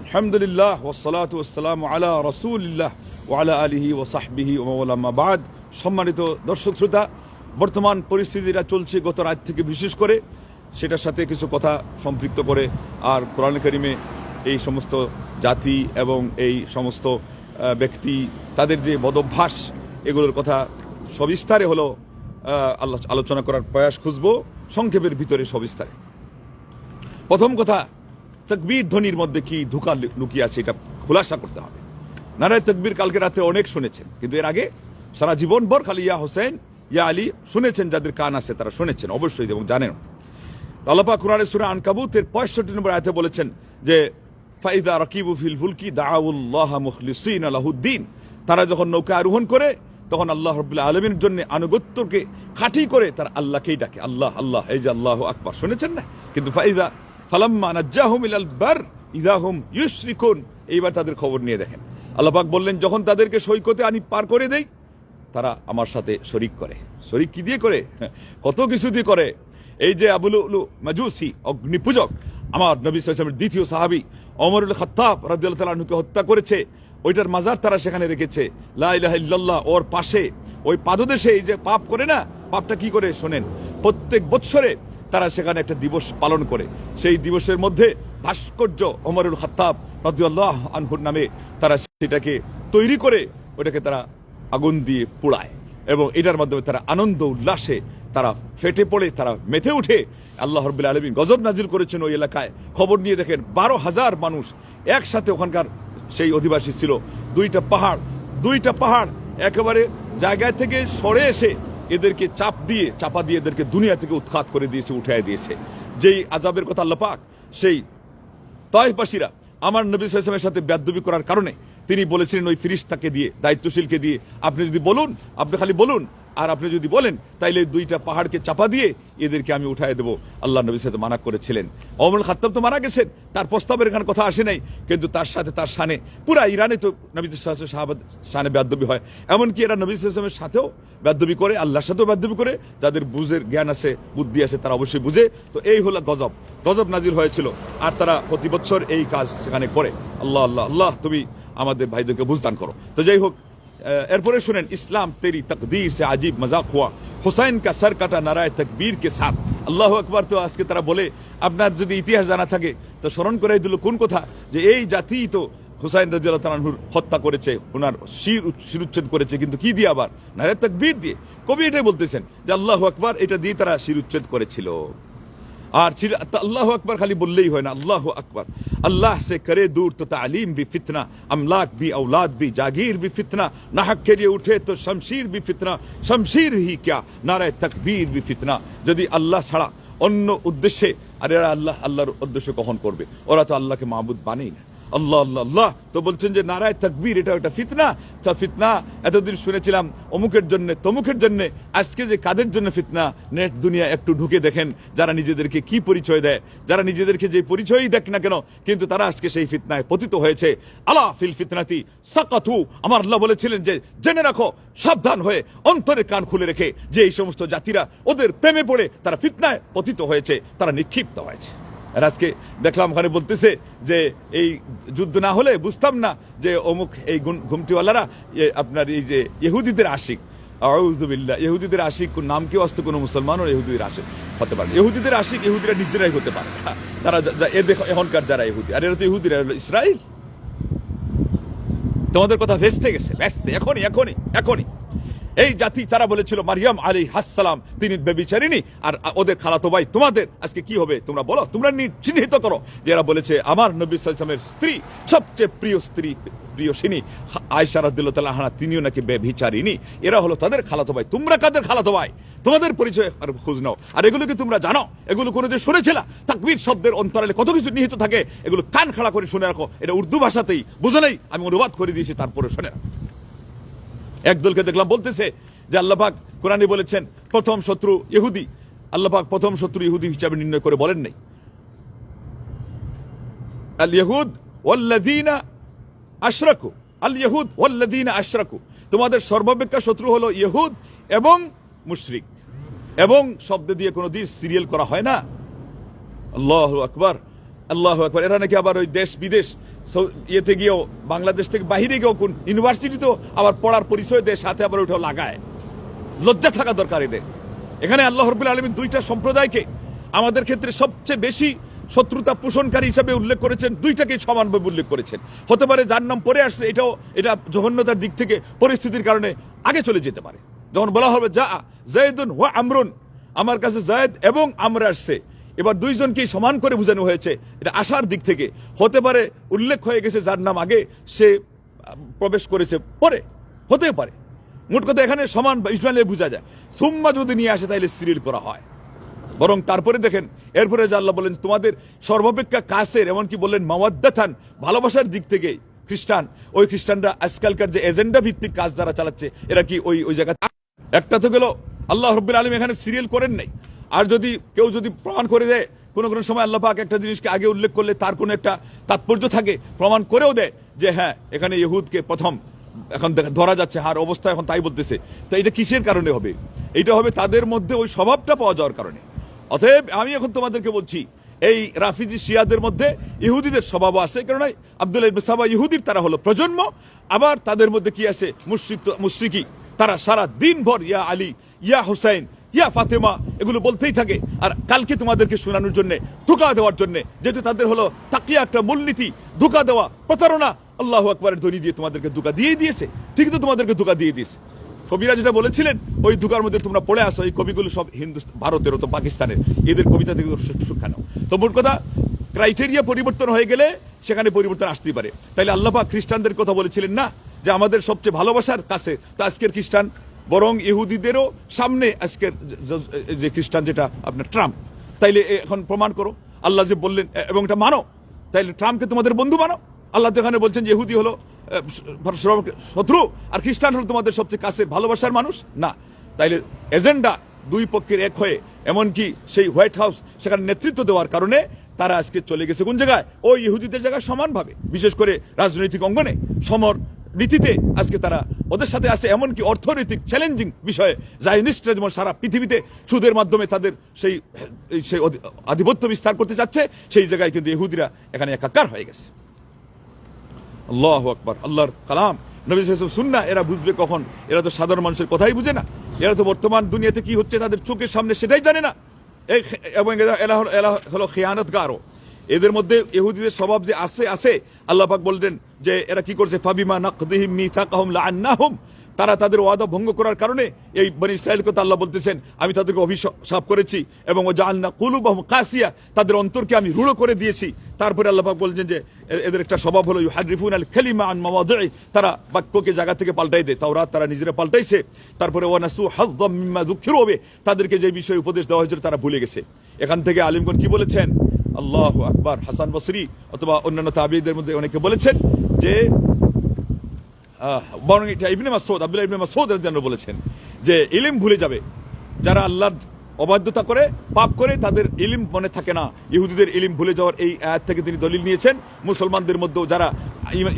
আলহামদুলিল্লাহ ওয়াসসালাতু ওয়াসসালামু আলা রাসূলিল্লাহ ওয়া আলা আলিহি ওয়া সাহবিহি ওয়া মাওয়ালা মা বাদ। সম্মানিত দর্শক শ্রোতা, বর্তমান পরিস্থিতিটা চলছে গত রাত থেকে, বিশেষ করে সেটার সাথে কিছু কথা সম্পৃক্ত করে আর কোরআন কারিমে এই সমস্ত জাতি এবং এই সমস্ত ব্যক্তি তাদের যে বদভ্যাস এগুলোর কথা সবিস্তারে হলো আলোচনা করার প্রয়াস খুঁজবো, সংক্ষেপের ভিতরে সবিস্তারে। প্রথম কথা, তাকবীর ধ্বনির মধ্যে কি ধোঁকা লুকিয়ে আছে এটা খোলাসা করতে হবে। নারায়ে তাকবীর কালকে রাতে অনেক শুনেছেন, কিন্তু এর আগে সারা জীবন ভর খালি ইয়া হোসেন ইয়া আলী শুনেছেন। যাদের কান আছে তারা শুনেছেন অবশ্যই এবং জানেন। আল্লাহ পাক কোরআনের সূরা আনকাবুতের 65 নম্বর আয়াতে বলেছেন যে ফাইদা রাকিবু ফিল ফুলকি দাউল্লাহ মুখলিসিনা লাহুদ্দিন। তারা যখন নৌকা আরোহণ করে তখন আল্লাহ রাব্বুল আলামিনের জন্য আনুগত্যকে খাঁটি করে তারা আল্লাহকেই ডাকে, আল্লাহ আল্লাহ, এই যে আল্লাহু আকবার শুনেছেন না? কিন্তু ফাইদা ফালাম্মা নাজ্জাহুম ইলাল বার ইযা হুম ইউশরিকুন, এইবার তাদের খবর নিয়ে দেখেন। আল্লাহ পাক বললেন যখন তাদেরকে সৈকতে আমি পার করে দেই তারা আমার সাথে শরিক করে। শরিক কি দিয়ে করে? কত কিছু দিয়ে করে। এই যে আবু লুলু মাজুসি অগ্নি পূজক, আমার নবী সাল্লাল্লাহু আলাইহি ওয়াসাল্লামের দ্বিতীয় সাহাবী ওমরুল খাত্তাব রাদিয়াল্লাহু তাআলা আনহুকে হত্যা করেছে, ওইটার মাজার তারা সেখানে রেখেছে। লা ইলাহা ইল্লাল্লাহ ওর পাশে ওই পাদদেশে এই যে পাপ করে না, পাপটা কি করে শোনেন, প্রত্যেক বৎসরে তারা সেখানে একটা দিবস পালন করে। সেই দিবসের মধ্যে ভাস্কর্য ওমরুল খাত্তাব রাদিয়াল্লাহু আনহুর নামে তারা সেটাকে তৈরি করে ওটাকে তারা আগুন দিয়ে পোড়ায় এবং এটার মাধ্যমে তারা আনন্দ উল্লাসে তারা ফেটে পড়ে, তারা মেতে উঠে। আল্লাহ রাব্বুল আলামিন গজব নাজিল করেছেন ওই এলাকায়। খবর নিয়ে দেখেন 12,000 মানুষ একসাথে, ওখানকার সেই অধিবাসী ছিল। দুইটা পাহাড় একেবারে জায়গায় থেকে সরে এসে এদেরকে চাপা দিয়ে এদেরকে দুনিয়া থেকে উৎখাত করে দিয়েছে, উঠায় দিয়েছে। যেই আযাবের কথা আল্লাহ পাক সেই তায়েফবাসীরা আমার নবী সাল্লাল্লাহু আলাইহি ওয়াসাল্লামের সাথে বেয়াদবি করার কারণে তিনি বলেছিলেন ওই ফেরেশতাকে দিয়ে, দায়িত্বশীলকে দিয়ে, আপনি যদি বলুন, আপনি খালি বলুন, আর আপনি যদি বলেন তাইলে দুইটা পাহাড়কে চাপা দিয়ে এদেরকে আমি উঠায় দেবো। আল্লাহ নবী সাথে মানা করেছিলেন। ওমর খাত্তাব তো মারা গেছেন, তার প্রস্তাবের এখানে কথা আসে নাই, কিন্তু তার সাথে তার শানে পুরা ইরানে তো নবী সাহাবাদের শানে বেয়াদবি হয়। এমনকি এরা নবী সাল্লাল্লাহু আলাইহি ওয়াসাল্লামের সাথেও বেয়াদবি করে, আল্লাহর সাথেও বেয়াদবি করে। যাদের বুঝের জ্ঞান আছে, বুদ্ধি আছে, তারা অবশ্যই বুঝে। তো এই হলো গজব নাজিল হয়েছিল, আর তারা প্রতি বছর এই কাজ সেখানে করে। আল্লাহ আল্লাহ আল্লাহ, তুমি আমাদের ভাইদেরকে বুঝদান করো। তো যাই হোক, এরপরে শুনেন, ইসলাম তেরি তকদীর সে আজীব মজাক হুয়া, হুসাইন কা সর কাটা নারায়ে তাকবীর কে সাথ। আল্লাহু আকবার। তো আজকে তারা বলে, আপনার যদি ইতিহাস জানা থাকে তো স্মরণ করে দিল কোন কথা, যে এই জাতি তো হুসাইন রাদিয়াল্লাহু তাআলা আনহুর হত্যা করেছে, ওনার শিরুচ্ছেদ করেছে, কিন্তু কি দিয়ে? আবার নারায়ে তাকবীর দিয়ে। কবি এটাই বলতেছেন যে আল্লাহু আকবার, এটা দিয়ে তারা শিরুচ্ছেদ করেছিল। আর আল্লাহু আকবার খালি বললেই হয় না, আল্লাহু আকবার। अल्लाह से करे दूर तो तालीम भी फितना, अमलाक भी औलाद भी जागीर भी फितना, नाहक के लिए उठे तो शमशीर भी फितना, शमशीर ही क्या नारे तकबीर भी फितना। যদি আল্লাহ ছাড়া অন্য উদ্দেশ্যে, আর এরা আল্লাহর উদ্দেশ্যে কখন করবে? ওরা তো আল্লাহকে মাবুদ বানেই না। আল্লাহ আল্লাহ আল্লাহ তো বলছেন যে নারায়ে তাকবীর, এটা একটা ফিতনা। তা ফিতনা এতদিন শুনেছিলাম অমুকের জন্য তমুকের জন্য, আজকে যে কাদের জন্য ফিতনা, নেট দুনিয়া একটু ঢুকে দেখেন, যারা নিজেদেরকে কি পরিচয় দেয়, যারা নিজেদেরকে যে পরিচয়ই দেখ না কেন, কিন্তু তারা আজকে সেই ফিতনায় পতিত হয়েছে। আলা ফিল ফিতনাতি সাকাতু, আমার আল্লাহ বলেছিলেন যে জেনে রাখো, সাবধান হয়ে অন্তরের কান খুলে রেখে, যে এই সমস্ত জাতিরা ওদের প্রেমে পড়ে তারা ফিতনায় পতিত হয়েছে, তারা নিক্ষিপ্ত হয়েছে। আর আজকে দেখলাম ওখানে বলতেছে যে এই যুদ্ধ না হলে বুঝতাম না যে অমুক এই ঘুমটিওয়ালারা আপনার এই যে ইহুদিদের আশিক। আউযুবিল্লাহ, ইহুদিদের আশিক নাম কেউ আসতে কোনো মুসলমানও ইহুদিদের আশিক হতে পারে। ইহুদিদের আশিক ইহুদিরা নিজেরাই হতে পারে। তারা দেখো এখনকার যারা ইহুদি, আর এরা তো ইহুদিরা ইসরায়েল। তোমাদের কথা ভেস্তে গেছে, এখনই এই জাতি তারা বলেছিল মারিয়াম আলাইহিস সালাম তিনি ব্যভিচারিণী, আর ওদের খালাতো ভাই তোমাদের আজকে কি হবে তোমরা বলো, তোমরা চিহ্নিত করো। যারা বলেছে আমার নবী সাল্লাল্লাহু আলাইহি ওয়াসাল্লামের স্ত্রী, সবচেয়ে প্রিয়সিনী আয়েশা রাদিয়াল্লাহু তাআলা আনহা, তিনিও নাকি ব্যভিচারিণী। এরা হলো তাদের খালাতো ভাই। তোমরা কাদের খালাতো ভাই? তোমাদের পরিচয় আর খোঁজ নাও। আর এগুলো কি তোমরা জানো? এগুলো কোনো যে শুনেছিলা? তাকবীর শব্দের অন্তরালে কত কিছু নিহিত থাকে, এগুলো কান খাড়া করে শুনে রাখো। এটা উর্দু ভাষাতেই, বুঝো নাই? আমি অনুবাদ করে দিয়েছি, তারপরে শুনে রাখো। একদলকে দেখলাম বলতেছে যে আল্লাহ পাক কোরআনে বলেছেন প্রথম শত্রু ইহুদি। আল্লাহ পাক প্রথম শত্রু ইহুদি হিসাবে নির্ণয় করে বলেন নাই। আল ইহুদ ওয়াল্লাযীনা আশরাকু, আল ইহুদ ওয়াল্লাযীনা আশরাকু, তোমাদের সর্বাপেক্ষা শত্রু হলো ইহুদ এবং মুশরিক। এবং শব্দ দিয়ে কোনো দিন সিরিয়াল করা হয় না। আল্লাহু আকবার। আল্লাহু আকবার। এরা নাকি আবার ওই দেশ বিদেশ ইয়েতে গিয়েও, বাংলাদেশ থেকে বাহিরে গিয়েও কোন ইউনিভার্সিটিতেও আবার পড়ার পরিচয় দেয়, সাথে আবার ওইটাও লাগায়। লজ্জা থাকা দরকার এদের। এখানে আল্লাহ রাব্বুল আলামিন দুইটা সম্প্রদায়কে আমাদের ক্ষেত্রে সবচেয়ে বেশি শত্রুতা পোষণকারী হিসাবে উল্লেখ করেছেন, দুইটাকেই সমানভাবে উল্লেখ করেছেন। হতে পারে যার নাম পরে আসছে এটা জঘন্যতার দিক থেকে পরিস্থিতির কারণে আগে চলে যেতে পারে। যখন বলা হবে যা জায়েদুন ওয়া আমরুন, আমার কাছে জায়েদ এবং আমর আসছে, এবার দুইজনকেই সমান করে বোঝানো হয়েছে। এটা আসার দিক থেকে হতে পারে উল্লেখ হয়ে গেছে যার নাম আগে সে প্রবেশ করেছে পরে, হতে পারে। মোট কথা এখানে সমান ইসমাইলে বোঝা যায়। সুম্মা যদি নিয়ে আসে তাহলে সিরিল করা হয়। বরং তারপরে দেখেন এরপরে যে আল্লাহ বলেন তোমাদের সর্বাপেক্ষা কাছের, এমনকি বললেন মাওয়াদ্দাতান, ভালোবাসার দিক থেকে খ্রিস্টান, ওই খ্রিস্টানরা আজকালকার যে এজেন্ডা ভিত্তিক কাজ যারা চালাচ্ছে এরা কি ওই জায়গা। একটা তো গেল আল্লাহ রাব্বুল আলামিন এখানে সিরিয়াল করেন নাই। আর যদি কেউ যদি প্রমাণ করে দেয়, কোনো সময় আল্লাহ পাক একটা জিনিসকে আগে উল্লেখ করলে তার কোনো একটা তাৎপর্য থাকে, প্রমাণ করেও দেয় যে হ্যাঁ এখানে ইহুদকে প্রথম এখন ধরা যাচ্ছে, হার অবস্থা এখন তাই বলতেছে, তো এটা কিসের কারণে হবে? এটা হবে তাদের মধ্যে ওই স্বভাবটা পাওয়া যাওয়ার কারণে। অতএব আমি এখন তোমাদেরকে বলছি, এই রাফিজি শিয়াদের মধ্যে ইহুদিদের স্বভাব আছে, কারণ আব্দুল্লাহ ইবনে সাবা ইহুদির তারা হলো প্রজন্ম। আবার তাদের মধ্যে কি আছে? মুশরিকি। তারা সারা দিন ভর ইয়া আলী, ইয়া হুসাইন, ইয়া ফাতেমা এগুলো বলতেই থাকে। আর কালকে তোমাদেরকে শোনানোর জন্য, ধোঁকা দেওয়ার জন্য, যেহেতু তাদের হলো তাকিয়া একটা মূলনীতি, ধোঁকা দেওয়া, প্রতারণা, আল্লাহু আকবারের ধ্বনি দিয়ে তোমাদেরকে ধোঁকা দিয়ে দিয়েছে। ঠিক তো তোমাদেরকে ধোঁকা দিয়ে দিয়েছে। কবিরা যেটা বলেছিলেন ওই ধোঁকার মধ্যে তোমরা পড়ে আসো। এই কবিগুলো সব ভারতের, তো পাকিস্তানের, এদের কবিতা থেকে শিক্ষা নাও। তো মোট কথা ক্রাইটেরিয়া পরিবর্তন হয়ে গেলে সেখানে পরিবর্তন আসতেই পারে। তাইলে আল্লাহ পাক খ্রিস্টানদের কথা বলেছিলেন না যে আমাদের সবচেয়ে ভালোবাসার কাছে, তো আজকের খ্রিস্টান বরং ইহুদিদেরও সামনে আজকের যে খ্রিস্টান যেটা আপনার ট্রাম্প। তাইলে এখন প্রমাণ করো আল্লাহ যে বললেন এবং এটা মানো, তাইলে ট্রাম্পকে তোমাদের বন্ধু মানো। আল্লাহ তো এখানে বলছেন যে ইহুদি হলো শত্রু আর খ্রিস্টান হলো তোমাদের সবচেয়ে কাছের ভালোবাসার মানুষ না। তাইলে এজেন্ডা দুই পক্ষের এক হয়ে, এমনকি সেই হোয়াইট হাউস সেখানে নেতৃত্ব দেওয়ার কারণে তারা আজকে চলে গেছে কোন জায়গায়? ওই ইহুদিদের জায়গায় সমানভাবে, বিশেষ করে রাজনৈতিক অঙ্গনে সমর নীতিতে আজকে তারা ওদের সাথে আছে। এমনকি অর্থনৈতিক চ্যালেঞ্জিং বিষয়ে জায়নিস্টরা যেমন সারা পৃথিবীতে সুদের মাধ্যমে তাদের সেই আধিপত্য বিস্তার করতে চাচ্ছে, সেই জায়গায় কিন্তু ইহুদিরা এখানে একাকার হয়ে গেছে। আল্লাহু আকবার। আল্লাহর কালাম, নবী সাল্লাল্লাহু আলাইহি ওয়াসাল্লাম সুন্নাহ এরা বুঝবে কখন? এরা তো সাধারণ মানুষের কথাই বুঝে না। এরা তো বর্তমান দুনিয়াতে কি হচ্ছে তাদের চোখের সামনে সেটাই জানে না। এবং এরা হলো খেয়ানতগারও। এদের মধ্যে ইহুদিদের স্বভাব যে আছে। আল্লাহ পাক বললেন যে এরা কি করছে? ফাবিমা নাকদিহিম মিসাকাহুম লাআন্নাহুম, তারা তাদের ওয়াদা ভঙ্গ করার কারণে এই বনী ইসরাঈলকে তো আল্লাহ বলতেছেন আমি তাদেরকে অভিশাপ করেছি এবং ওয়াজআলনা কুলুবাহুম কাসিয়া, তাদের অন্তরকে আমি রূঢ় করে দিয়েছি। তারপরে আল্লাহ পাক বলছেন যে এদের একটা স্বভাব হলো ইউহারিফুনাল কালিমা আন মাওয়াদিই, তারা বাক্যকে জায়গা থেকে পাল্টাই দেয়। তাওরাত তারা নিজেরা পাল্টাইছে। তারপরে ওয়ানাসু হাযযাম মিম্মা যুকিরু বিহি, তাদেরকে যে বিষয়ে উপদেশ দেওয়া হয়েছিল তারা ভুলে গেছে। এখান থেকে আলিমগণ কি বলেছেন? আল্লাহু আকবার। হাসান বসরি অথবা অন্যান্য তাবিঈদের মধ্যে অনেকে বলেছেন যে বরং এটা ইবনে মাসউদ, আব্দুল্লাহ ইবনে মাসউদ রাদিয়াল্লাহু আনহু বলেছেন যে ইলম ভুলে যাবে যারা আল্লাহর অবাধ্যতা করে, পাপ করে, তাদের ইলম মনে থাকে না। ইহুদিদের ইলম ভুলে যাওয়ার এই আয়াত থেকে তিনি দলিল নিয়েছেন। মুসলমানদের মধ্যেও যারা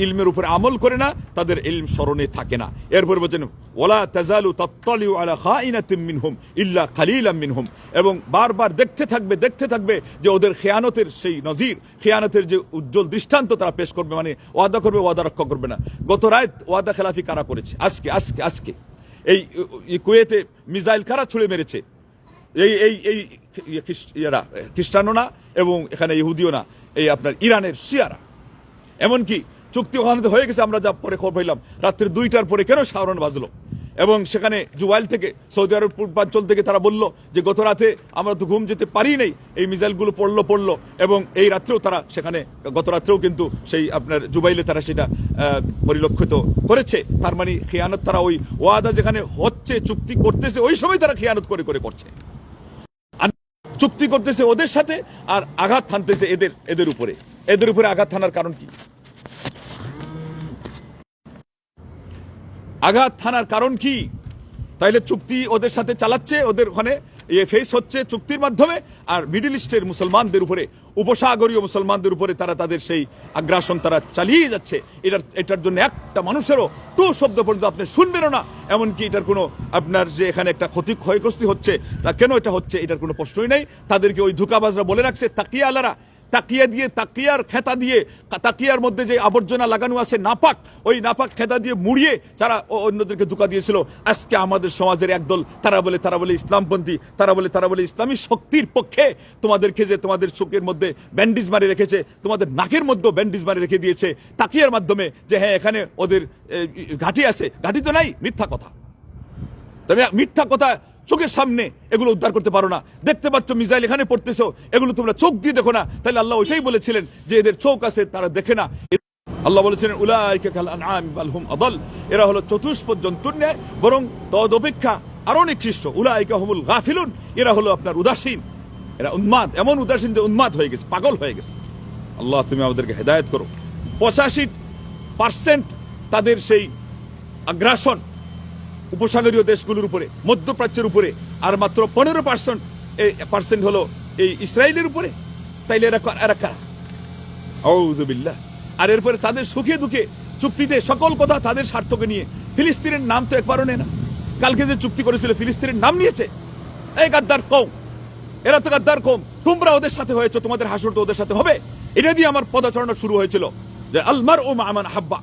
ইলমের উপরে আমল করে না তাদের ইলম স্মরণে থাকে না। এরপরে বলছেন ওয়ালা তাজালু তাত্তালিউ আলা খাইনাতিন মিনহুম ইল্লা কালিলাম মিনহুম, এবং বারবার দেখতে থাকবে যে ওদের খেয়ানতের সেই নজির, খেয়ানতের যে উজ্জ্বল দৃষ্টান্ত তারা পেশ করবে, মানে ওয়াদা করবে, ওয়াদা রক্ষা করবে না। গত রাত ওয়াদা খেলাফি কারা করেছে? আজকে এই কুয়েতে মিসাইল কারা ছুড়ে মেরেছে? এই খ্রিস্টানও না এবং এখানে ইহুদিও না, এই আপনার ইরানের শিয়ারা। এমনকি চুক্তি ওখানে হয়ে গেছে, আমরা যা পরে খবর পাইলাম রাত্রি 2টার পরে কেন সাহরণ বাজলো, এবং সেখানে জুবাইল থেকে সৌদি আরব পূর্বাঞ্চল থেকে তারা বলল যে গত রাতে আমরা তো ঘুম যেতে পারি নাই, এই মিসাইলগুলো পড়লো এবং এই রাত্রেও তারা সেখানে, গত রাত্রেও কিন্তু সেই আপনার জুবাইলে তারা সেটা পরিলক্ষিত করেছে। তার মানে খেয়ানত তারা ওই ওয়াদা যেখানে হচ্ছে, চুক্তি করতেছে, ওই সময় তারা খেয়ানত করে করছে, চুক্তি করতেছে ওদের সাথে আর আঘাত হানতেছে এদের উপরে আঘাত হানার কারণ কি? আঘাত হানার কারণ কি? তাইলে চুক্তি ওদের সাথে চালাচ্ছে, ওদের ওখানে ফেস হচ্ছে চুক্তির মাধ্যমে, আর মিডল ইস্টের মুসলমানদের উপরে, উপসাগরীয় মুসলমানদের উপরে তারা তাদের সেই আগ্রাসন তারা চালিয়ে যাচ্ছে। এটার জন্য একটা মানুষেরও তো শব্দ পর্যন্ত আপনি শুনবেনও না। এমনকি এটার কোনো আপনার যে এখানে একটা ক্ষয়গ্রস্তি হচ্ছে, তা কেন এটা হচ্ছে এটার কোনো প্রশ্নই নাই। তাদেরকে ওই ধোঁকাবাজরা বলে রাখছে তাকিয়া আলারা তাকিয়া দিয়ে, তাকিয়ার খেতা দিয়ে, তাকিয়ার মধ্যে যে আবর্জনা লাগানো আছে নাপাক, ওই নাপাক খেতা দিয়ে মুড়িয়ে যারা অন্যদেরকে ধোঁকা দিয়েছিল, আজকে আমাদের সমাজের একদল তারা বলে ইসলামপন্থী, তারা বলে ইসলামী শক্তির পক্ষে তোমাদেরকে যে তোমাদের চোখের মধ্যে ব্যান্ডেজ মারি রেখেছে, তোমাদের নাকের মধ্যেও ব্যান্ডেজ মারি রেখে দিয়েছে তাকিয়ার মাধ্যমে, যে হ্যাঁ এখানে ওদের ঘাঁটি আছে। ঘাঁটি তো নাই, মিথ্যা কথা। তবে মিথ্যা কথা চোখের সামনে এগুলো উদ্ধার করতে পারো না। দেখতে পাচ্ছ মিসাইল এখানে পড়তেছো, এগুলো তোমরা চোখ দিয়ে দেখো না। তাহলে আল্লাহ ওইটাই বলেছিলেন যে এদের চোখ আছে, তারা দেখে না। আল্লাহ বলেছিলেন উলাইকা কাল আনআম বাল হুম আদাল, এরা হলো চতুষ্পদ জন্তুর ন্যায়, বরং তদ অপেক্ষা আরো নিকৃষ্ট। উলাইকা হুমুল গাফিলুন, এরা হলো আপনার উদাসীন, এরা উন্মাদ, এমন উদাসীন যে উন্মাদ হয়ে গেছে, পাগল হয়ে গেছে। আল্লাহ তুমি আমাদেরকে হেদায়েত করো। 85% তাদের সেই আগ্রাসন উপসাগরীয় দেশগুলোর উপরে, মধ্যপ্রাচ্যের উপরে, আর মাত্র 15% হলো এই ইসরায়েলের উপরে। তাইলে এরা কারা? আউযু বিল্লাহ। আর এরপরে তাদের সুখে দুঃখে চুক্তিতে সকল কথা তাদের স্বার্থকে নিয়ে। ফিলিস্তিনের নাম তো একবারও নেয় না। কালকে যে চুক্তি করেছিল ফিলিস্তিনের নাম নিয়েছে। এই গাদ্দার কওম, এরা তো গাদ্দার কওম। তোমরা ওদের সাথে হয়েছে, তোমাদের হাসর তো ওদের সাথে হবে। এটা দিয়ে আমার পদাচারণা শুরু হয়েছিল যে আলমার ও মা মান হাব্বা।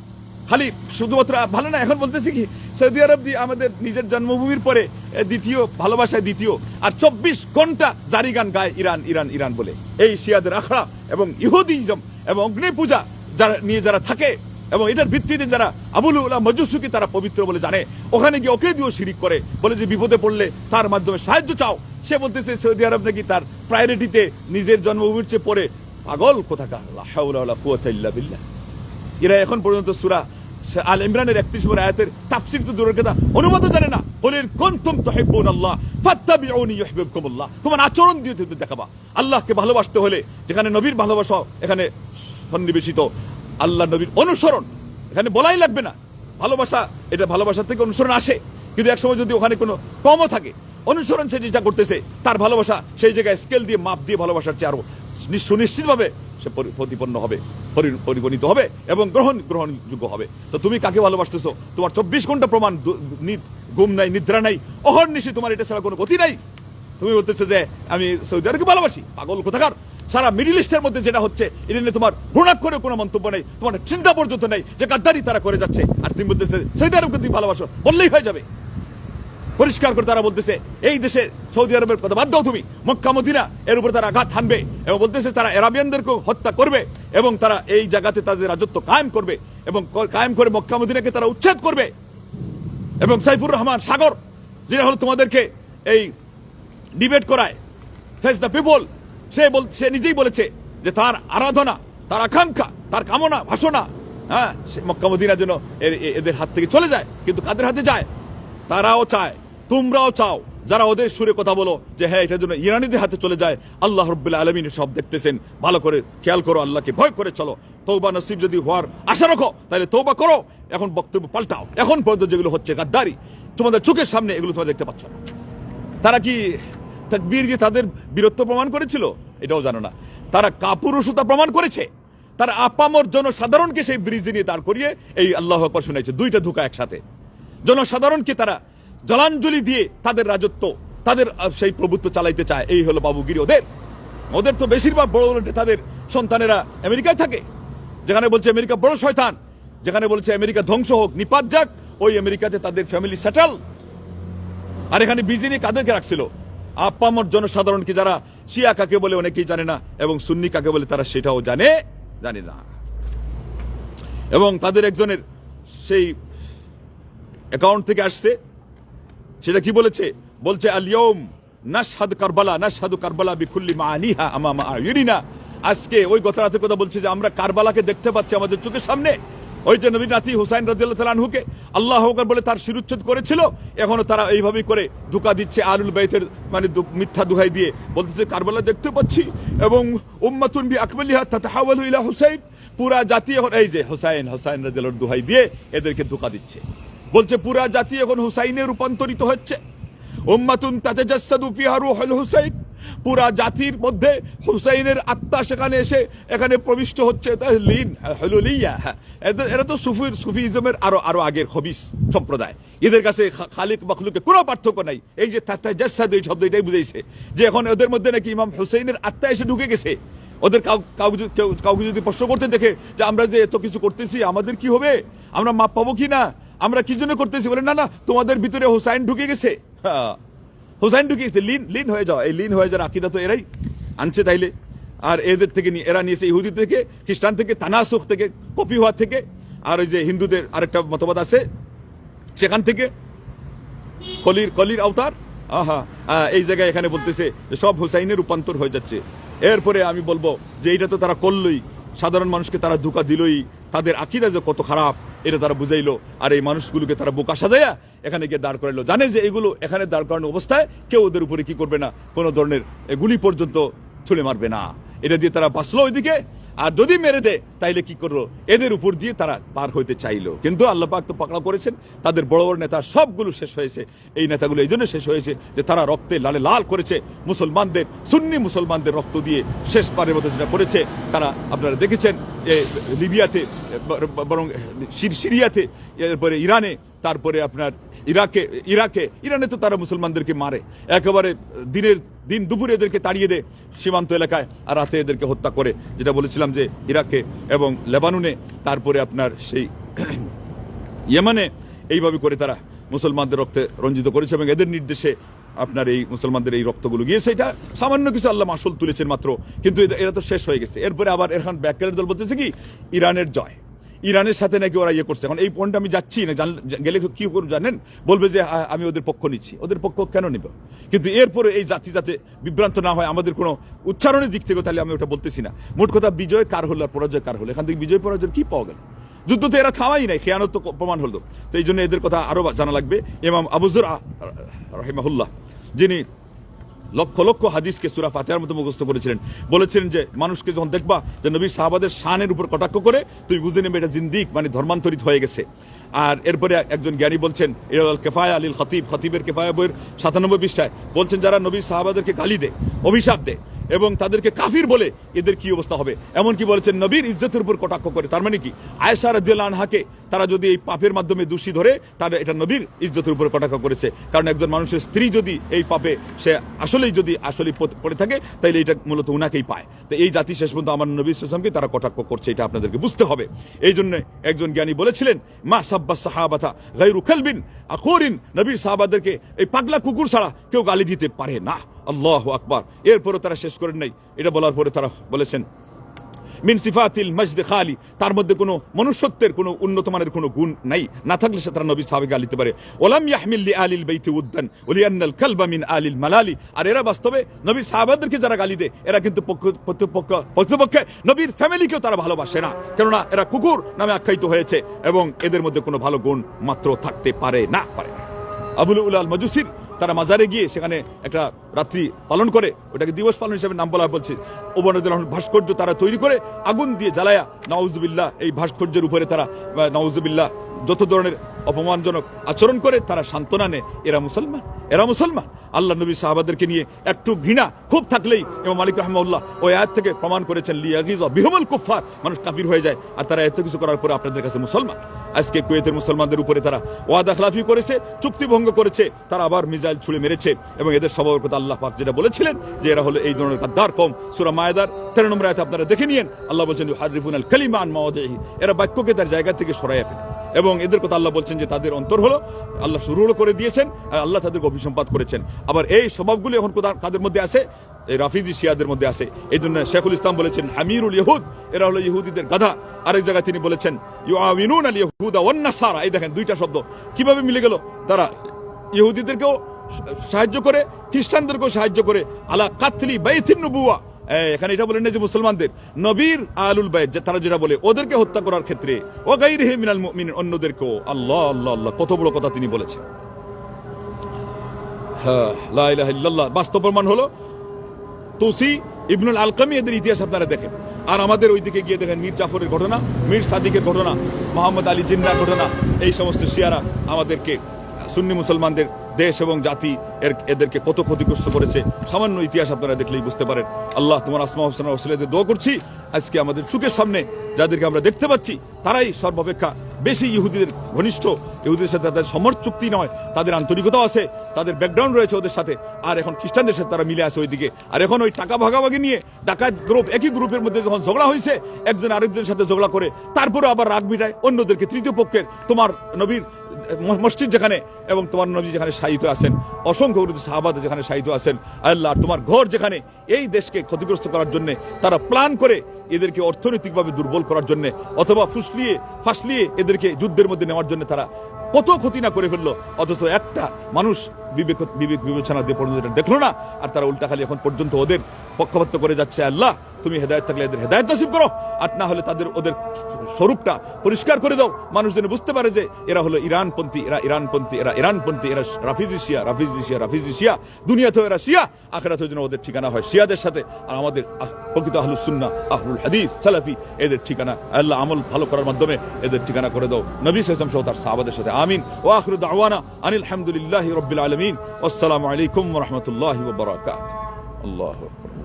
খালি শুধুমাত্র ভালো না, এখন বলতেছি কি সৌদি আরব দিয়ে আমাদের নিজের জন্মভূমির পরে দ্বিতীয় ভালোবাসায় দ্বিতীয়। আর 24 ঘন্টা জারি গান গায় ইরান ইরান ইরান বলে। এই শিয়াদের আখড়া এবং ইহুদিজম এবং অগ্নি পূজা যারা নিয়ে যারা থাকে, এবং এটার ভিত্তিতে যারা আবুল উলা মজুসুকি তারা পবিত্র বলে জানে, ওখানে গিয়ে ওকে দিয়েও শিরিক করে, বলে যে বিপদে পড়লে তার মাধ্যমে সাহায্য চাও। সে বলতেছে সৌদি আরব নাকি তার প্রায়োরিটিতে নিজের জন্মভূমির চেয়ে পরে। পাগল কোথাকার। লা হাওলা ওয়ালা কুওয়াতা ইল্লা বিল্লাহ। এরা এখন পর্যন্ত সূরা আল ইমরানের 31 নম্বর আয়াতের তাফসীর তো দূরের কথা, অনুবাদ জানে না। বলেন কুনতুম তুহিব্বুনাল্লাহ ফাত্তাবিউনি ইউহিব্বুকুমুল্লাহ। তোমার আচরণ দিয়ে দেখাবা আল্লাহকে ভালোবাসতে হলে, যেখানে নবীর ভালোবাসা এখানে সন্নিবেশিত, আল্লাহ নবীর অনুসরণ এখানে বলাই লাগবে না। ভালোবাসা, এটা ভালোবাসা থেকে অনুসরণ আসে, কিন্তু একসময় যদি ওখানে কোনো কমও থাকে, অনুসরণ সে যেটা করতেছে তার ভালোবাসা সেই জায়গায় স্কেল দিয়ে মাপ দিয়ে ভালোবাসার চেয়ে আরো সুনিশ্চিতভাবে সে প্রতিপন্ন হবে, পরিগণিত হবে এবং গ্রহণযোগ্য হবে। তো তুমি কাকে ভালোবাসতেছো? তোমার 24 ঘন্টা প্রমাণ, ঘুম নাই, নিদ্রা নাই, অহর্নিশি তোমার এটা ছাড়া কোনো গতি নাই। তুমি বলতেছে যে আমি সৌদি আরবকে ভালোবাসি। পাগল কোথাকার। সারা মিডল ইস্টের মধ্যে যেটা হচ্ছে এটা নিয়ে তোমার ঘৃণাক্ষরে কোনো মন্তব্য নেই, তোমার চিন্তা পর্যন্ত নেই যে গাদ্দারি তারা করে যাচ্ছে। আর তুমি বলতেছে সৌদি আরবকে তুমি ভালোবাসো, বললেই হয়ে যাবে। পরিষ্কার করে তারা বলতেছে এই দেশে সৌদি আরবের কথা বাদ দাও, তুমি মক্কা মদিনা এর উপর তারা আঘাত হানবে, এবং বলতেছে তারা আরাবিয়ানদেরকেও হত্যা করবে, এবং তারা এই জায়গাতে তাদের রাজত্ব কায়েম করবে, এবং কায়েম করে মক্কা মদিনাকে তারা উচ্ছেদ করবে। এবং সাইফুর রহমান সাগর, যেটা হলো তোমাদেরকে এই ডিবেট করায়, ফেস দ্য পিপল, সে নিজেই বলেছে যে তার আরাধনা, তার আকাঙ্ক্ষা, তার কামনা ভাষণা, হ্যাঁ, মক্কা মদিনা যেন এদের হাত থেকে চলে যায়। কিন্তু কাদের হাতে যায়? তারাও চায়, তোমরাও চাও, যারা ওদের সুরে কথা বলো যে হ্যাঁ এটার জন্য ইরানিদের হাতে চলে যায়। আল্লাহ রাব্বুল আলামিন সব দেখতেছেন, ভালো করে খেয়াল করো, আল্লাহকে ভয় করে চলো। তওবা নসিব যদি হওয়ার আশা রাখো তাহলে তওবা করো, এখন বক্তব্য পাল্টাও। এখন পর্যন্ত যেগুলো হচ্ছে গাদ্দারি, তোমাদের চোখের সামনে, এগুলো তোমরা দেখতে পাচ্ছ না। তারা কি তাকবীর দিয়ে তাদের বীরত্ব প্রমাণ করেছিল? এটাও জানো না। তারা কাপুরুষতা প্রমাণ করেছে। তারা আপামর জনসাধারণকে সেই ব্রিজে নিয়ে দাঁড় করিয়ে এই আল্লাহু আকবার শুনাইছে, দুইটা ধোঁকা একসাথে। জনসাধারণকে তারা জলাঞ্জলি দিয়ে তাদের রাজত্ব, তাদের সেই প্রভুত্ব চালাইতে চায়। এই হলো বাবুগিরি ওদের। তো বেশিরভাগ বড় বড় তাদের সন্তানেরা আমেরিকায় থাকে, যেখানে বলছে আমেরিকা বড় শয়তান, যেখানে বলছে আমেরিকা ধ্বংস হোক, নিপাত যাক, ওই আমেরিকাতে তাদের ফ্যামিলি সেটেল। আর এখানে বিজিনি কাদেরকে রাখছিল? আপামর জনসাধারণকে, যারা শিয়া কাকে বলে অনেকেই জানে না, এবং সুন্নি কাকে বলে তারা সেটাও জানে না। এবং তাদের একজনের সেই অ্যাকাউন্ট থেকে আসছে, সেটা কি বলছে আল-ইয়াউম নাশহাদু কারবালা বিকুল্লি মাআনিহা আমামা আয়ুনিনা। আজকে ওই গত রাতের কথা বলছে যে আমরা কারবালাকে দেখতে পাচ্ছি আমাদের চোখের সামনে। ওই যে নবীর নাতি হুসাইন রাদিয়াল্লাহু তাআলা আনহুকে আল্লাহু আকবার বলে তার শিরুচ্ছেদ করেছিল, এখনো তারা এইভাবেই করে ধোঁকা দিচ্ছে আহলুল বাইতের, মানে মিথ্যা দোহাই দিয়ে বলতেছে কারবালা দেখতে পাচ্ছি, এবং উম্মাতুন বিআকমালিহা তাতাহাওয়ালু ইলা হুসাইন, পুরা জাতি এখন এই যে হুসাইন রাদিয়াল্লাহু দোহাই দিয়ে এদেরকে ধোঁকা দিচ্ছে। বলছে পুরা জাতি এখন হুসাইনে রূপান্তরিত হচ্ছে। উম্মাতুন তাতাজাসসাদু ফিহা রূহুল হুসাইন, পুরা জাতির মধ্যে হুসাইনের আত্মা সেখানে এসে এখানে প্রবিষ্ট হচ্ছে। তাহলিন হুলুলিয়া, এরা তো সুফিজমের আরো আগের খবিস সম্প্রদায়। এদের কাছে খালিক মাখলুকে কোনো পার্থক্য নাই। এই যে তাতাজাসসাদু এই শব্দ এটাই বুঝাইছে যে এখন ওদের মধ্যে নাকি ইমাম হুসাইনের আত্মা এসে ঢুকে গেছে। ওদের কাউকে যদি প্রশ্ন করতে দেখে যে আমরা যে এত কিছু করতেছি আমাদের কি হবে, আমরা মাপ পাবো কি না, আমরা কি জন্য করতেছি, বলে না না তোমাদের ভিতরে হোসাইন ঢুকে গেছে। হোসাইন ঢুকে গেছে, লিন হয়ে যাওয়া। এই লিন হয়ে যাওয়ার আকিদা তো এরাই আনছে তাইলে। আর এদের থেকে এরা নিয়েছে ইহুদি থেকে, খ্রিস্টান থেকে, তানাসুখ থেকে, কপি হওয়া থেকে, আর ওই যে হিন্দুদের আরেকটা মতবাদ আছে সেখান থেকে, কলির আওতার। এই জায়গায় এখানে বলতেছে সব হুসাইনের রূপান্তর হয়ে যাচ্ছে। এরপরে আমি বলবো যে এটা তো তারা করলই, সাধারণ মানুষকে তারা ধোঁকা দিলই, তাদের আকিদা যে কত খারাপ এটা তারা বুঝাইলো। আর এই মানুষগুলোকে তারা বোকা সাজাইয়া এখানে গিয়ে দাঁড় করাইলো। জানে যে এগুলো এখানে দাঁড় করানো অবস্থায় কেউ ওদের উপরে কি করবে না, কোনো ধরনের গুলি পর্যন্ত ছুঁড়ে মারবে না। এটা দিয়ে তারা বাঁচলো ওইদিকে, আর যদি মেরে দেয় তাইলে কি করলো, এদের উপর দিয়ে তারা পার হইতে চাইলো। কিন্তু আল্লাহ পাক তো পাকড়াও করেছেন, তাদের বড় বড় নেতা সবগুলো শেষ হয়েছে। এই নেতাগুলো এই জন্য শেষ হয়েছে যে তারা রক্তে লালে লাল করেছে মুসলমানদের, সুন্নি মুসলমানদের রক্ত দিয়ে শেষবারের মতো যেটা করেছে তারা আপনারা দেখেছেন লিবিয়াতে, বরং সিরিয়াতে, এরপরে ইরানে, তারপরে আপনার ইরানে তো তারা মুসলমানদেরকে মারে একেবারে, দিন দুপুরে এদেরকে তাড়িয়ে দেয় সীমান্ত এলাকায়, আর রাতে এদেরকে হত্যা করে। যেটা বলেছিলাম যে ইরাকে এবং লেবাননে, তারপরে আপনার সেই ইয়েমানে, এইভাবে করে তারা মুসলমানদের রক্তে রঞ্জিত করেছে এবং এদের নির্দেশে আপনার এই মুসলমানদের এই রক্তগুলো গিয়েছে। এটা সামান্য কিছু আল্লাহ মাসুল তুলেছেন মাত্র, কিন্তু এরা তো শেষ হয়ে গেছে। এরপরে আবার এখন ব্যাককেলের দল বলতেছে কি ইরানের জয়, ইরানের সাথে নাকি ওরা ইয়ে করছে। এখন এই পয়েন্টে আমি যাচ্ছি না, গেলে কি করবো জানেন, বলবে যে আমি ওদের পক্ষ নিচ্ছি। ওদের পক্ষ কেন নিব? কিন্তু এরপরে এই জাতি যাতে বিভ্রান্ত না হয় আমাদের কোনো উচ্চারণের দিক থেকে, তাহলে আমি ওটা বলতেছি না। মোট কথা বিজয় কার হলো আর পরাজয় কার হলো, এখান থেকে বিজয় পরাজয় কি পাওয়া গেল? যুদ্ধ তো এরা থামাই নাই, খেয়ানত তো প্রমাণ হলো। তো এই জন্য এদের কথা আরো জানা লাগবে। ইমাম আবু যুরআ রাহিমাহুল্লাহ, যিনি লক্ষ লক্ষ হাদিসকে সূরা ফাতিহার মতো মুখস্থ করেছিলেন, বলেছিলেন যে মানুষকে যখন দেখবা যে নবী সাহাবাদের শানের উপর কটাক্ষ করে, তুই বুঝে নেবে এটা জিন্দিক, মানে ধর্মান্তরিত হয়ে গেছে। আর এরপরে একজন জ্ঞানী বলছেন, ইরাল কিফায়া আলিল খতিব, খতিবের কিফায়া বইয়ের 97 পৃষ্ঠায় বলছেন, যারা নবী সাহাবাদেরকে গালি দেয়, অভিশাপ দেয় এবং তাদেরকে কাফির বলে, এদের কি অবস্থা হবে। এমনকি বলেছেন নবীর ইজ্জতের উপর কটাক্ষ করে। তার মানে কি, আয়েশা রাদিয়াল্লাহু আনহাকে তারা যদি এই পাপের মাধ্যমে দোষী ধরে, তাহলে এটা নবীর ইজ্জতের উপর কটাক্ষ করেছে। কারণ একজন মানুষের স্ত্রী যদি এই পাপে সে আসলেই পড়ে থাকে, তাহলে এটা মূলত উনাকেই পায়। তো এই জাতি শেষ পর্যন্ত আমার নবী সাল্লাল্লাহু আলাইহি ওয়াসাল্লামকে তারা কটাক্ষ করছে, এটা আপনাদেরকে বুঝতে হবে। এই জন্য একজন জ্ঞানী বলেছিলেন, মা সাব্বা সাহাবাতা গায়রু কালবিন আকুরিন, নবীর সাহাবাদেরকে এই পাগলা কুকুর ছাড়া কেউ গালি দিতে পারে না। আল্লাহু আকবার। এরপরে তারা শেষ করেন নাই, এটা বলার পরে তারা বলেছেন, মিন সিফাতিল মজদ খালি, তার মধ্যে কোনো মনুষ্যত্বের কোনো উন্নত মানের কোনো গুণ নাই, না থাকলে সে তারা নবী সাহাবাকে গালি দিতে পারে। ওলাম ইয়াহমিল লি আলিল বাইতি উদ্দান ওলিয়ান্নাল কালবা মিন আলিল মালালি, আর এরা বাস্তবে নবীর সাহাবাদেরকে যারা গালি দেয়, এরা কিন্তু প্রকৃতপক্ষে নবীর ফ্যামিলিকেও তারা ভালোবাসে না, কেননা এরা কুকুর নামে আখ্যায়িত হয়েছে এবং এদের মধ্যে কোনো ভালো গুণ মাত্র থাকতে পারে না। আবুল উলাল মাজুসির তারা মাজারে গিয়ে সেখানে একটা রাত্রি পালন করে, ওটাকে দিবস পালন হিসেবে নাম বলা বলছে। ওবায়দুর রহমান ভাস্কর্য তারা তৈরি করে আগুন দিয়ে জ্বালায়া, নাউজুবিল্লাহ, এই ভাস্কর্যের উপরে তারা নাউজুবিল্লাহ যত ধরনের অপমানজনক আচরণ করে, তারা সান্ত্বনা নেয়। এরা মুসলমান। আল্লাহ নবী সাহাবাদেরকে নিয়ে একটু ঘৃণা খুব থাকলেই ইমাম মালিক রাহমাহুল্লাহ ওই আয়াত থেকে প্রমাণ করেছেন, লিয়াগিযা বিহুমুল কুফফার, মানুষ কাফির হয়ে যায়। আর তারা এত কিছু করার পরে আপনাদের কাছে মুসলমান। আজকে কুয়েতের মুসলমানদের উপরে তারা ওয়াদা খেলাফি করেছে, চুক্তি ভঙ্গ করেছে, তারা আবার মিসাইল ছুড়ে মেরেছে। এবং এদের স্বভাবের কথা আল্লাহ পাক যেটা বলেছিলেন যে এরা হলো এই ধরনের গাদ্দার কওম, সূরা মায়েদার 13 নম্বর আয়াতে আপনারা দেখে নিয়েন। আল্লাহ বলছেন, ইউহারিফুনাল কালিমা আন মাওয়াদিহি, এরা বাক্যকে তার জায়গা থেকে সরাইয়া ফেলে। এবং এদের কথা আল্লাহ বলছেন যে তাদের অন্তর হলো আল্লাহ শুরু করে দিয়েছেন, আর আল্লাহ তাদেরকে অভিসম্পাত করেছেন। আবার এই স্বভাবগুলো এখন কাদের মধ্যে আছে? এই রাফিজি শিয়াদের মধ্যে আছে। এই জন্য শেখুল ইসলাম বলেছেন, হামিরুল ইহুদ, এরা হলো ইহুদিদের গাধা। আরেক জায়গায় তিনি বলেছেন, ইউআউইনুনা আল ইহুদা ওয়ান নাসারা। এই দেখেন দুইটা শব্দ কিভাবে মিলে গেল। তারা ইহুদিদেরকেও সাহায্য করে, খ্রিস্টানদেরকেও সাহায্য করে। আলা কাতলি বাইতিন নবুওয়া, এখানে এটা বলেন না যে মুসলমানদের নবীর আলুল বাইত তারা যেটা বলে ওদেরকে হত্যা করার ক্ষেত্রে, ও গায়রিহি মিনাল মুমিনিন, অন্যদেরকেও। আল্লাহ আল্লাহ আল্লাহ, কত বড় কথা তিনি বলেছেন। হ্যাঁ, লা ইলাহা ইল্লাল্লাহ। বাস্তব প্রমাণ হলো তুসি ইবনুল আলকামি, এদের ইতিহাস আপনারা দেখেন। আর আমাদের ওইদিকে গিয়ে দেখেন মীর জাফরের ঘটনা, মীর সাদিকের ঘটনা, মোহাম্মদ আলী জিন্নার ঘটনা। এই সমস্ত শিয়ারা আমাদেরকে, সুন্নি মুসলমানদের দেশ এবং জাতি এদেরকে কত ক্ষতিগ্রস্ত করেছে, সামান্য ইতিহাস আপনারা দেখলেই বুঝতে পারেন। আল্লাহ তোমার আসমা হোসেন ওসিলাতে দোয়া করছি, আজকে আমাদের চোখের সামনে যাদেরকে আমরা দেখতে পাচ্ছি তারাই সর্বাপেক্ষা বেশি ইহুদিদের ঘনিষ্ঠ, ইহুদিদের সাথে তাদের সমর্থ চুক্তি নয়, তাদের আন্তরিকতা আছে, তাদের ব্যাকগ্রাউন্ড রয়েছে ওদের সাথে। আর এখন খ্রিস্টানদের সাথে তারা মিলে আছে ওইদিকে। আর এখন ওই টাকা ভাগাভাগি নিয়ে ডাকাত গ্রুপ, একই গ্রুপের মধ্যে যখন ঝগড়া হয়েছে, একজন আরেকজনের সাথে ঝগড়া করে তারপরে আবার রাগ মিটায় অন্যদেরকে, তৃতীয় পক্ষের, তোমার নবীর মসজিদ যেখানে এবং তোমার নবী যেখানে শায়িত আছেন, অসংখ্য সাহাবাদ যেখানে শায়িত আছেন, আল্লাহ তোমার ঘর যেখানে, এই দেশকে ক্ষতিগ্রস্ত করার জন্য তারা প্ল্যান করে এদেরকে অর্থনৈতিকভাবে দুর্বল করার জন্য অথবা ফাঁসলিয়ে এদেরকে যুদ্ধের মধ্যে নেওয়ার জন্য তারা কত ক্ষতি না করে ফেললো, অথচ একটা মানুষ বিবেক বিবেচনা দিয়ে পর্যন্ত দেখলো না। আর তারা উল্টা খালি এখন পর্যন্ত ওদের পক্ষপাত করে যাচ্ছে। আল্লাহ তুমি হেদায়েত থাকলে এদের হেদায়েত নসিব করো, আর না হলে ওদের স্বরূপটা পরিষ্কার করে দাও, মানুষ যেন বুঝতে পারে যে এরা হলো ইরানপন্থী, এরা রাফিজি শিয়া, দুনিয়াতেও এরা শিয়া, আখিরাতেও যেন ওদের ঠিকানা হয় শিয়াদের সাথে। আর আমাদের প্রকৃত আহলুস সুন্নাহ, আহলুল হাদিস, সালাফি, এদের ঠিকানা আল্লাহ আমল ভালো করার মাধ্যমে এদের ঠিকানা করে দাও নবী সাল্লাল্লাহু আলাইহি ওয়াসাল্লাম সহ তার সাহাবাদের সাথে। আমিন। ওয়া আখিরু দাওয়ানা আনিল হামদুলিল্লাহি রাব্বিল আলামিন। আসসালামু আলাইকুম ওয়া রাহমাতুল্লাহি ওয়া বারাকাতুহু। আল্লাহু আকবার।